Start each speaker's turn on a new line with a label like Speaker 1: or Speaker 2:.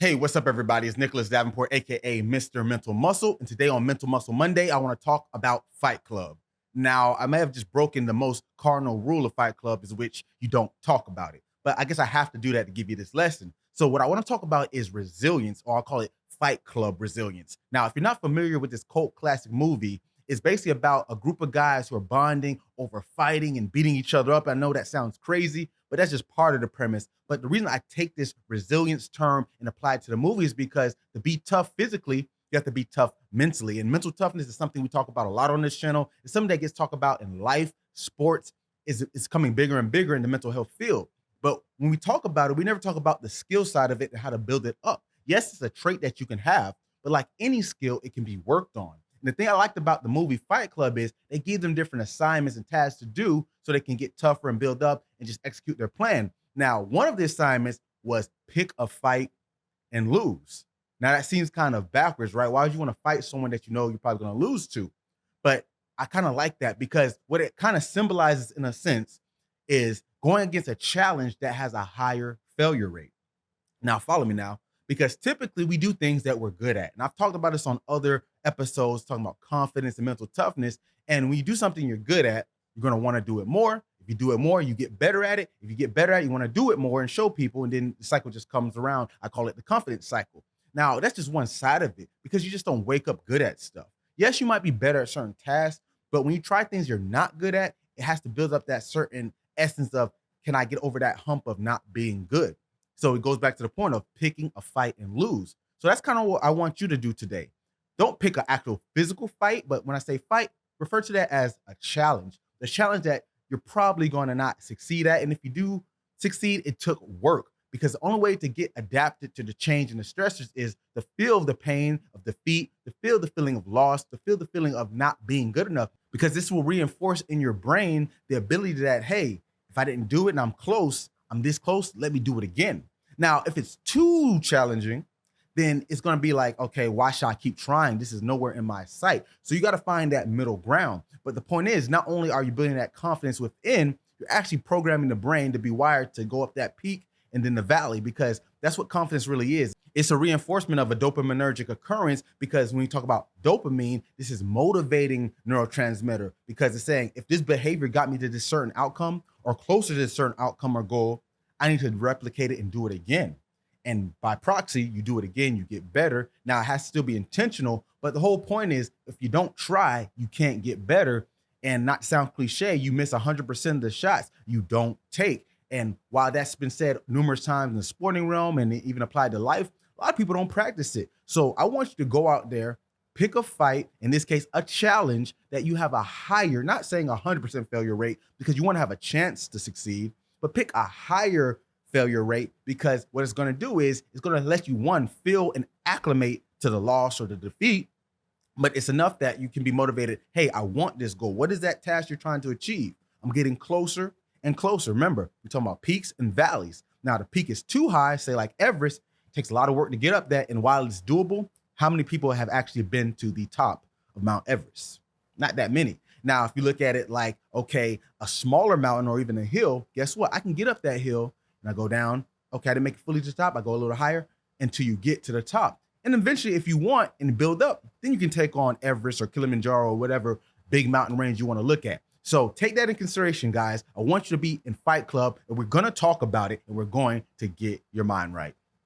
Speaker 1: Hey, what's up, everybody? It's Nicholas Davenport, aka Mr. Mental Muscle. And today on Mental Muscle Monday, I want to talk about Fight Club. Now, I may have just broken the most cardinal rule of Fight Club, is which you don't talk about it. But I guess I have to do that to give you this lesson. So, what I want to talk about is resilience, or I'll call it Fight Club resilience. Now, if you're not familiar with this cult classic movie, it's basically about a group of guys who are bonding over fighting and beating each other up. I know that sounds crazy, but that's just part of the premise. But the reason I take this resilience term and apply it to the movie is because to be tough physically, you have to be tough mentally. And mental toughness is something we talk about a lot on this channel. It's something that gets talked about in life, sports is coming bigger and bigger in the mental health field. But when we talk about it, we never talk about the skill side of it and how to build it up. Yes, it's a trait that you can have, but like any skill, it can be worked on. And the thing I liked about the movie Fight Club is they give them different assignments and tasks to do so they can get tougher and build up and just execute their plan. Now, one of the assignments was pick a fight and lose. Now, that seems kind of backwards, right? Why would you want to fight someone that you know you're probably going to lose to? But I kind of like that because what it kind of symbolizes, in a sense, is going against a challenge that has a higher failure rate. Now, follow me now, because typically we do things that we're good at. And I've talked about this on other episodes, talking about confidence and mental toughness. And when you do something you're good at, you're going to want to do it more. If you do it more, you get better at it. If you get better at it, you want to do it more and show people. And then the cycle just comes around. I call it the confidence cycle. Now, that's just one side of it because you just don't wake up good at stuff. Yes, you might be better at certain tasks, but when you try things you're not good at, it has to build up that certain essence of, can I get over that hump of not being good? So it goes back to the point of picking a fight and lose. So that's kind of what I want you to do today. Don't pick an actual physical fight, but when I say fight, refer to that as a challenge. The challenge that you're probably going to not succeed at. And if you do succeed, it took work because the only way to get adapted to the change and the stressors is to feel the pain of defeat, to feel the feeling of loss, to feel the feeling of not being good enough, because this will reinforce in your brain the ability that, hey, if I didn't do it and I'm this close, let me do it again. Now, if it's too challenging, then it's going to be like, okay, why should I keep trying? This is nowhere in my sight. So you got to find that middle ground. But the point is, not only are you building that confidence within, you're actually programming the brain to be wired to go up that peak and then the valley, because that's what confidence really is. It's a reinforcement of a dopaminergic occurrence, because when you talk about dopamine, this is motivating neurotransmitter, because it's saying, if this behavior got me to this certain outcome or closer to this certain outcome or goal, I need to replicate it and do it again. And by proxy, you do it again, you get better. Now, it has to still be intentional, but the whole point is, if you don't try, you can't get better. And not to sound cliche, you miss 100% of the shots you don't take. And while that's been said numerous times in the sporting realm and even applied to life, a lot of people don't practice it. So I want you to go out there, pick a fight, in this case, a challenge that you have a higher, not saying 100% failure rate, because you want to have a chance to succeed, but pick a higher failure rate, because what it's going to do is it's going to let you, one, feel and acclimate to the loss or the defeat, but it's enough that you can be motivated. Hey, I want this goal. What is that task you're trying to achieve? I'm getting closer and closer. Remember, we're talking about peaks and valleys. Now, the peak is too high, say like Everest, it takes a lot of work to get up that. And while it's doable, how many people have actually been to the top of Mount Everest? Not that many. Now, if you look at it like, okay, a smaller mountain or even a hill, guess what? I can get up that hill and I go down. Okay, I didn't make it fully to the top. I go a little higher until you get to the top. And eventually, if you want and build up, then you can take on Everest or Kilimanjaro or whatever big mountain range you want to look at. So take that in consideration, guys. I want you to be in Fight Club, and we're going to talk about it, and we're going to get your mind right.